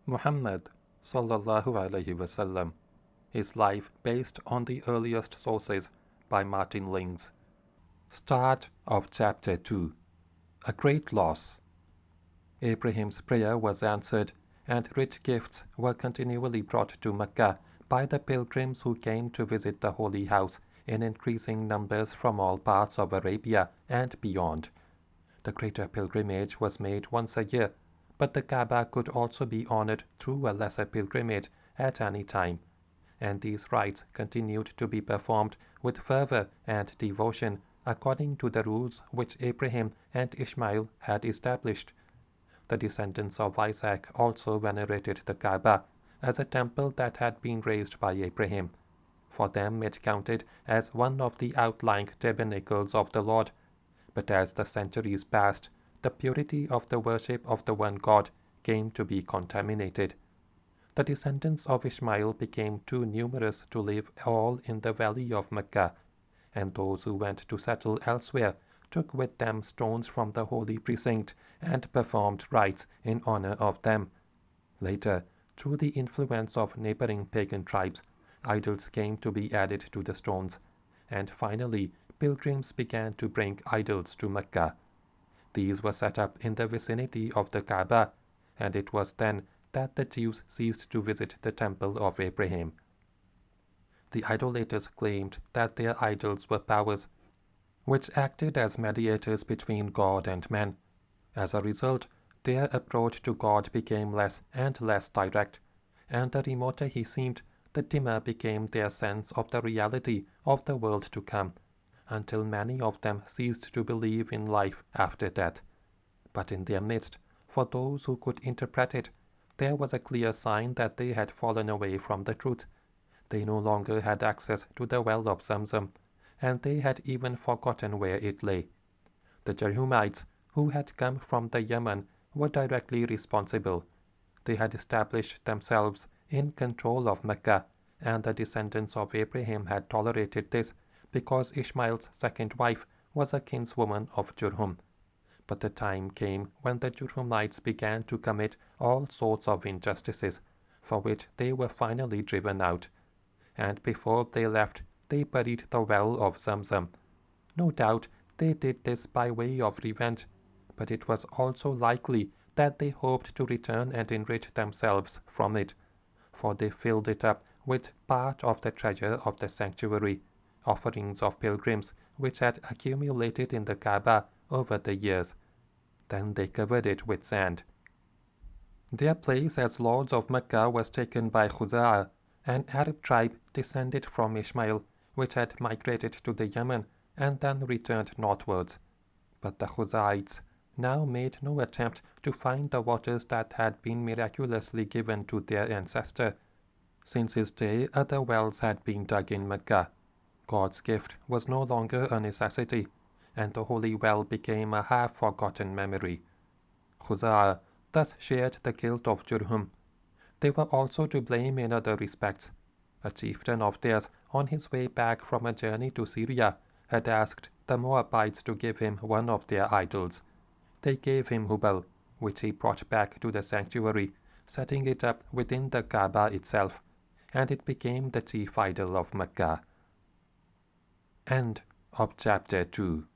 Muhammad sallallahu alaihi wasallam, his life based on the earliest sources by Martin Lings. Start of Chapter 2. A Great Loss. Abraham's prayer was answered, and rich gifts were continually brought to Mecca by the pilgrims who came to visit the Holy House in increasing numbers from all parts of Arabia and beyond. The greater pilgrimage was made once a year, but the Kaaba could also be honored through a lesser pilgrimage at any time, and these rites continued to be performed with fervor and devotion according to the rules which Abraham and Ishmael had established. The descendants of Isaac also venerated the Kaaba as a temple that had been raised by Abraham. For them it counted as one of the outlying tabernacles of the Lord. But as the centuries passed, the purity of the worship of the one God came to be contaminated. The descendants of Ishmael became too numerous to live all in the valley of Mecca, and those who went to settle elsewhere took with them stones from the holy precinct and performed rites in honor of them. Later, through the influence of neighboring pagan tribes, idols came to be added to the stones, and finally pilgrims began to bring idols to Mecca. These were set up in the vicinity of the Kaaba, and it was then that the Jews ceased to visit the temple of Abraham. The idolaters claimed that their idols were powers, which acted as mediators between God and man. As a result, their approach to God became less and less direct, and the remoter he seemed, the dimmer became their sense of the reality of the world to come, until many of them ceased to believe in life after death. But in their midst, for those who could interpret it, there was a clear sign that they had fallen away from the truth. They no longer had access to the well of Zamzam, and they had even forgotten where it lay. The Jerhumites, who had come from the Yemen, were directly responsible. They had established themselves in control of Mecca, and the descendants of Abraham had tolerated this because Ishmael's second wife was a kinswoman of Jurhum. But the time came when the Jurhumites began to commit all sorts of injustices, for which they were finally driven out. And before they left, they buried the well of Zamzam. No doubt they did this by way of revenge, but it was also likely that they hoped to return and enrich themselves from it, for they filled it up with part of the treasure of the sanctuary, offerings of pilgrims which had accumulated in the Kaaba over the years. Then they covered it with sand. Their place as lords of Mecca was taken by Ch2, an Arab tribe descended from Ishmael, which had migrated to the Yemen and then returned northwards. But the Ch2ites now made no attempt to find the waters that had been miraculously given to their ancestor. Since his day, other wells had been dug in Mecca. God's gift was no longer a necessity, and the holy well became a half-forgotten memory. Ch2 thus shared the guilt of Jurhum. They were also to blame in other respects. A chieftain of theirs, on his way back from a journey to Syria, had asked the Moabites to give him one of their idols. They gave him Hubal, which he brought back to the sanctuary, setting it up within the Kaaba itself, and it became the chief idol of Mecca. End of Chapter 2.